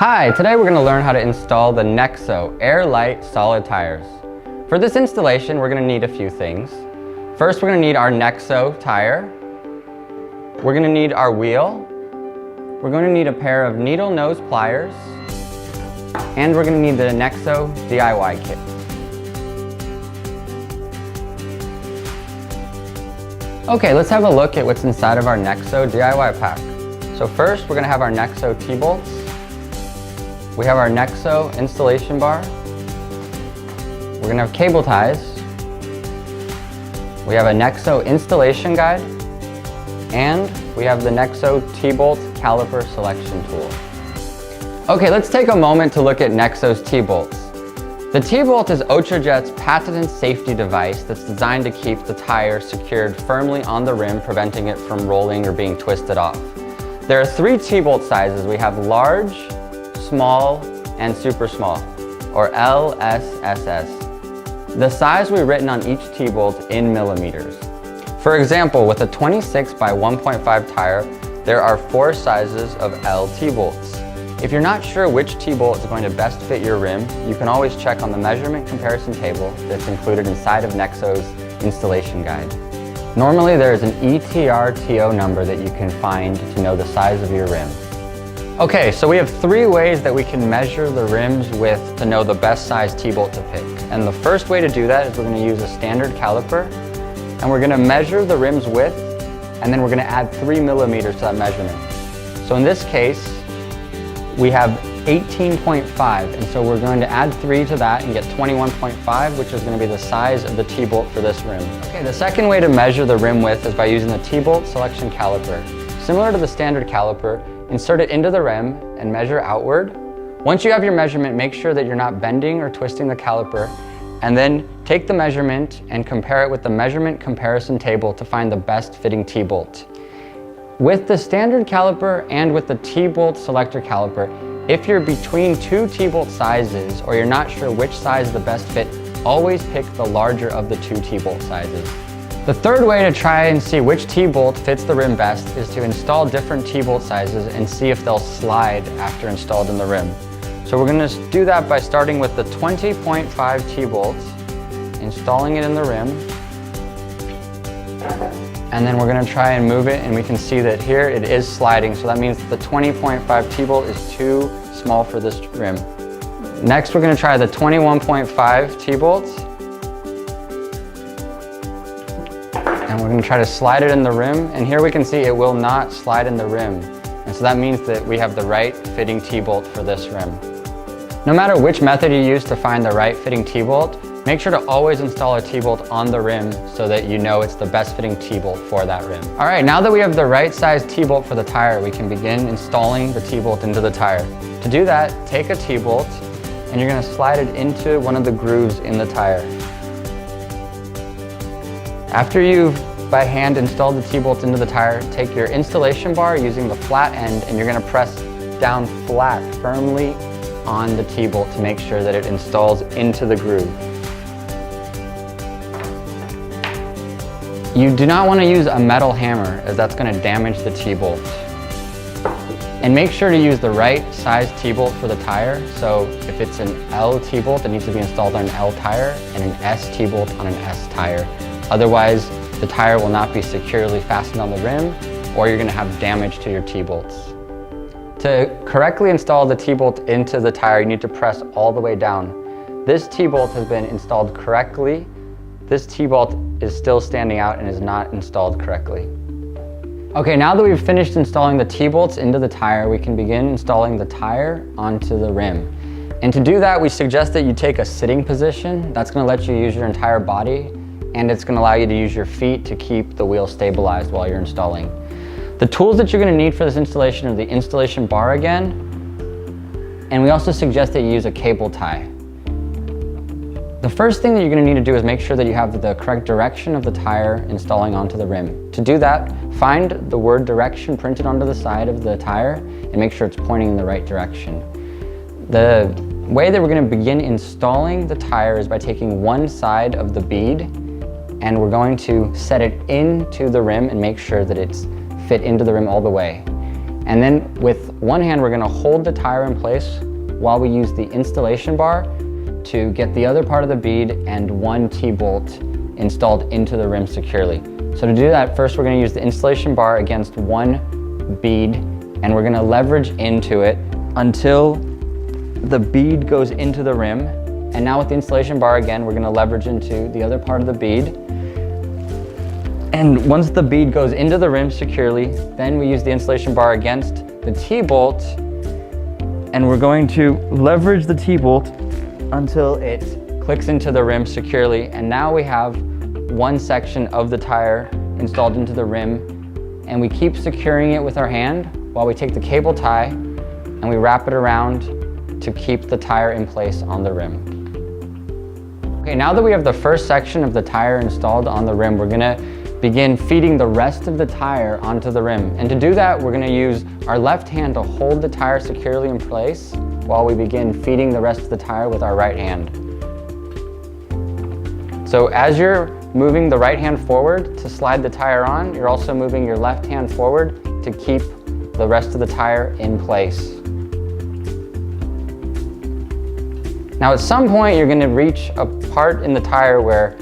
Hi, today we're going to learn how to install the Nexo Air Light Solid Tires. For this installation, we're going to need a few things. First, we're going to need our Nexo tire. We're going to need our wheel. We're going to need a pair of needle nose pliers. And we're going to need the Nexo DIY kit. Okay, let's have a look at what's inside of our Nexo DIY pack. So first, we're going to have our Nexo T-bolts. We have our Nexo installation bar. We're going to have cable ties. We have a Nexo installation guide. And we have the Nexo T-bolt caliper selection tool. Okay, let's take a moment to look at Nexo's T-bolts. The T-bolt is Ultrajet's patented safety device that's designed to keep the tire secured firmly on the rim, preventing it from rolling or being twisted off. There are 3 T-bolt sizes. We have large, small, and super small, or LSSS. The size we've written on each T-bolt in millimeters. For example, with a 26 by 1.5 tire, there are 4 sizes of L T-bolts. If you're not sure which T-bolt is going to best fit your rim, you can always check on the measurement comparison table that's included inside of Nexo's installation guide. Normally there is an ETRTO number that you can find to know the size of your rim. Okay, so we have 3 ways that we can measure the rim's width to know the best size T-bolt to pick. And the first way to do that is we're going to use a standard caliper, and we're going to measure the rim's width, and then we're going to add 3 millimeters to that measurement. So in this case, we have 18.5, and so we're going to add 3 to that and get 21.5, which is going to be the size of the T-bolt for this rim. Okay, the second way to measure the rim width is by using the T-bolt selection caliper. Similar to the standard caliper, insert it into the rim and measure outward. Once you have your measurement, make sure that you're not bending or twisting the caliper, and then take the measurement and compare it with the measurement comparison table to find the best fitting T-bolt. With the standard caliper and with the T-bolt selector caliper, if you're between 2 T-bolt sizes or you're not sure which size is the best fit, always pick the larger of the 2 T-bolt sizes. The third way to try and see which T-bolt fits the rim best is to install different T-bolt sizes and see if they'll slide after installed in the rim. So we're going to do that by starting with the 20.5 T-bolt, installing it in the rim, and then we're going to try and move it, and we can see that here it is sliding, so that means that the 20.5 T-bolt is too small for this rim. Next, we're going to try the 21.5 T-bolt, and we're going to try to slide it in the rim, and here we can see it will not slide in the rim, and so that means that we have the right fitting T-bolt for this rim. No matter which method you use to find the right fitting T-bolt, make sure to always install a T-bolt on the rim so that you know it's the best fitting T-bolt for that rim. All right, now that we have the right size T-bolt for the tire, we can begin installing the T-bolt into the tire. To do that, take a T-bolt and you're going to slide it into one of the grooves in the tire. After you've by hand installed the T-bolt into the tire, take your installation bar using the flat end and you're going to press down flat firmly on the T-bolt to make sure that it installs into the groove. You do not want to use a metal hammer, as that's going to damage the T-bolt. And make sure to use the right size T-bolt for the tire. So if it's an L T-bolt, it needs to be installed on an L tire, and an S T-bolt on an S tire. Otherwise, the tire will not be securely fastened on the rim, or you're going to have damage to your T-bolts. To correctly install the T-bolt into the tire, you need to press all the way down. This T-bolt has been installed correctly. This T-bolt is still standing out and is not installed correctly. Okay, now that we've finished installing the T-bolts into the tire, we can begin installing the tire onto the rim. And to do that, we suggest that you take a sitting position. That's going to let you use your entire body, and it's going to allow you to use your feet to keep the wheel stabilized while you're installing. The tools that you're going to need for this installation are the installation bar again, and we also suggest that you use a cable tie. The first thing that you're going to need to do is make sure that you have the correct direction of the tire installing onto the rim. To do that, find the word direction printed onto the side of the tire and make sure it's pointing in the right direction. The way that we're going to begin installing the tire is by taking one side of the bead, and we're going to set it into the rim and make sure that it's fit into the rim all the way. And then with one hand, we're gonna hold the tire in place while we use the installation bar to get the other part of the bead and one T-bolt installed into the rim securely. So to do that, first we're gonna use the installation bar against one bead, and we're gonna leverage into it until the bead goes into the rim. And now with the installation bar again, we're gonna leverage into the other part of the bead. And once the bead goes into the rim securely, then we use the installation bar against the T-bolt, and we're going to leverage the T-bolt until it clicks into the rim securely. And now we have one section of the tire installed into the rim, and we keep securing it with our hand while we take the cable tie and we wrap it around to keep the tire in place on the rim. Okay, now that we have the first section of the tire installed on the rim, we're gonna begin feeding the rest of the tire onto the rim. And to do that, we're gonna use our left hand to hold the tire securely in place while we begin feeding the rest of the tire with our right hand. So as you're moving the right hand forward to slide the tire on, you're also moving your left hand forward to keep the rest of the tire in place. Now at some point, you're gonna reach a part in the tire where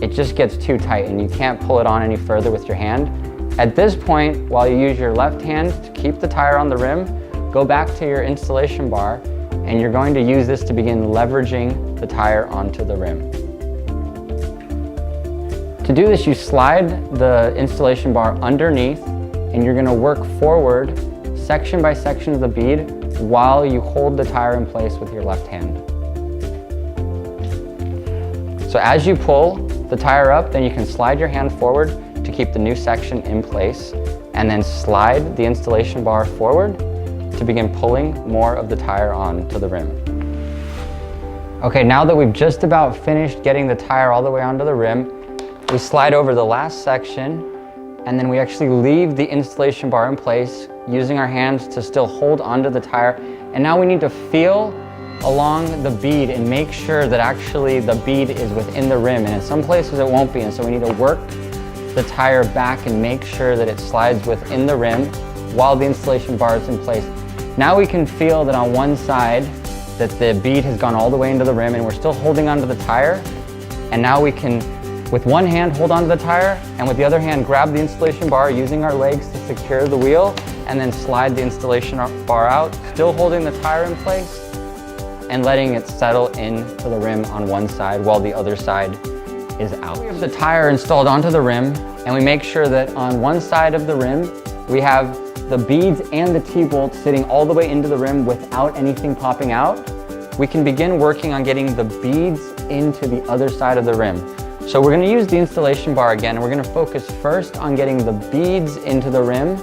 it just gets too tight and you can't pull it on any further with your hand. At this point, while you use your left hand to keep the tire on the rim, go back to your installation bar, and you're going to use this to begin leveraging the tire onto the rim. To do this, you slide the installation bar underneath, and you're gonna work forward section by section of the bead while you hold the tire in place with your left hand. So as you pull the tire up, then you can slide your hand forward to keep the new section in place, and then slide the installation bar forward to begin pulling more of the tire onto the rim. Okay, now that we've just about finished getting the tire all the way onto the rim, we slide over the last section, and then we actually leave the installation bar in place using our hands to still hold onto the tire. And now we need to feel along the bead and make sure that actually the bead is within the rim, and in some places it won't be, and so we need to work the tire back and make sure that it slides within the rim while the installation bar is in place. Now we can feel that on one side that the bead has gone all the way into the rim and we're still holding onto the tire, and now we can with one hand hold onto the tire and with the other hand grab the installation bar using our legs to secure the wheel, and then slide the installation bar out, still holding the tire in place and letting it settle into the rim on one side while the other side is out. We have the tire installed onto the rim, and we make sure that on one side of the rim we have the beads and the T-bolts sitting all the way into the rim without anything popping out. We can begin working on getting the beads into the other side of the rim. So we're gonna use the installation bar again, and we're gonna focus first on getting the beads into the rim,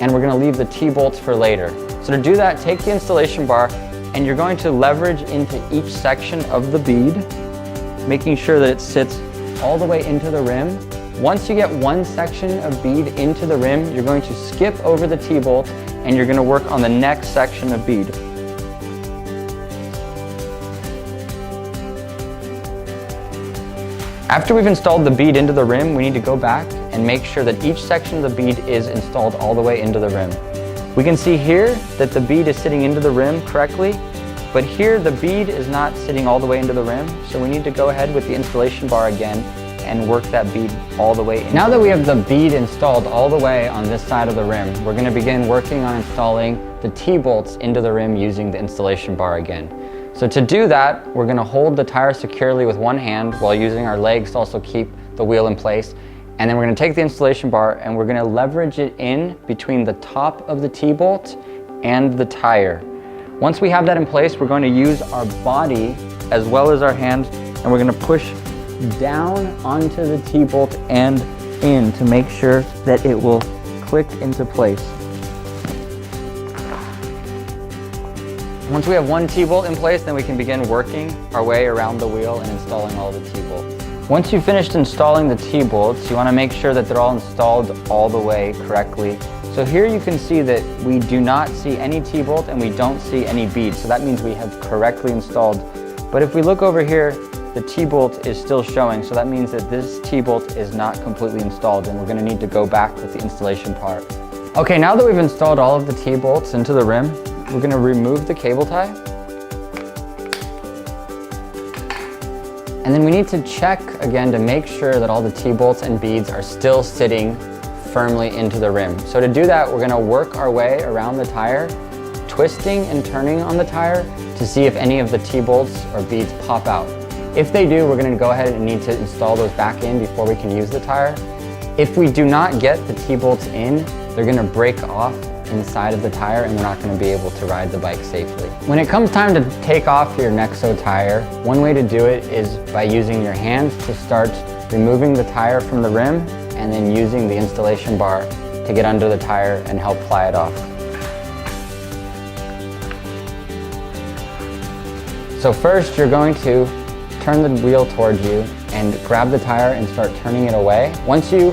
and we're gonna leave the T-bolts for later. So to do that, take the installation bar, and you're going to leverage into each section of the bead, making sure that it sits all the way into the rim. Once you get one section of bead into the rim, you're going to skip over the T-bolt, and you're going to work on the next section of bead. After we've installed the bead into the rim, we need to go back and make sure that each section of the bead is installed all the way into the rim. We can see here that the bead is sitting into the rim correctly, but here the bead is not sitting all the way into the rim, so we need to go ahead with the installation bar again and work that bead all the way in. Now that we have the bead installed all the way on this side of the rim, we're going to begin working on installing the T-bolts into the rim using the installation bar again. So to do that, we're going to hold the tire securely with one hand while using our legs to also keep the wheel in place. And then we're going to take the installation bar and we're going to leverage it in between the top of the T-bolt and the tire. Once we have that in place, we're going to use our body as well as our hands, and we're going to push down onto the T-bolt and in to make sure that it will click into place. Once we have one T-bolt in place, then we can begin working our way around the wheel and installing all the T-bolts. Once you've finished installing the T-bolts, you want to make sure that they're all installed all the way correctly. So here you can see that we do not see any T-bolt and we don't see any bead, so that means we have correctly installed. But if we look over here, the T-bolt is still showing, so that means that this T-bolt is not completely installed, and we're going to need to go back with the installation part Okay, now that we've installed all of the T-bolts into the rim, we're gonna remove the cable tie. And then we need to check again to make sure that all the T-bolts and beads are still sitting firmly into the rim. So to do that, we're gonna work our way around the tire, twisting and turning on the tire to see if any of the T-bolts or beads pop out. If they do, we're gonna go ahead and need to install those back in before we can use the tire. If we do not get the T-bolts in, they're gonna break off inside of the tire and we're not gonna be able to ride the bike safely. When it comes time to take off your Nexo tire, one way to do it is by using your hands to start removing the tire from the rim and then using the installation bar to get under the tire and help ply it off. So first you're going to turn the wheel towards you and grab the tire and start turning it away. Once you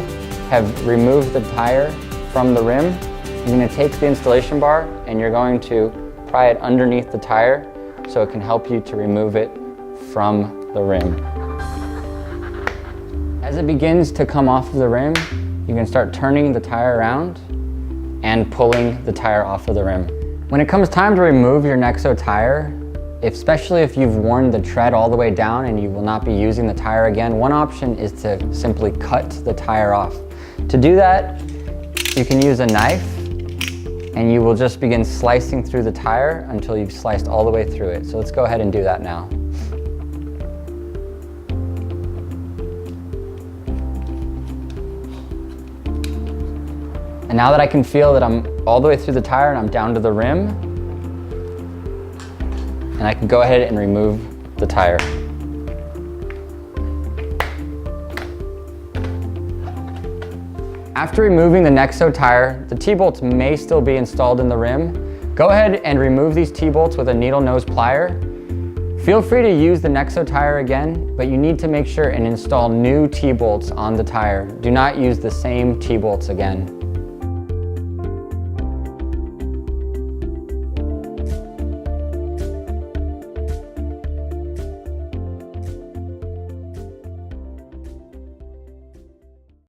have removed the tire from the rim, you're going to take the installation bar and you're going to pry it underneath the tire so it can help you to remove it from the rim. As it begins to come off of the rim, you can start turning the tire around and pulling the tire off of the rim. When it comes time to remove your Nexo tire, especially if you've worn the tread all the way down and you will not be using the tire again, one option is to simply cut the tire off. To do that, you can use a knife and you will just begin slicing through the tire until you've sliced all the way through it. So let's go ahead and do that now. And now that I can feel that I'm all the way through the tire and I'm down to the rim, and I can go ahead and remove the tire. After removing the Nexo tire, the T-bolts may still be installed in the rim. Go ahead and remove these T-bolts with a needle nose plier. Feel free to use the Nexo tire again, but you need to make sure and install new T-bolts on the tire. Do not use the same T-bolts again.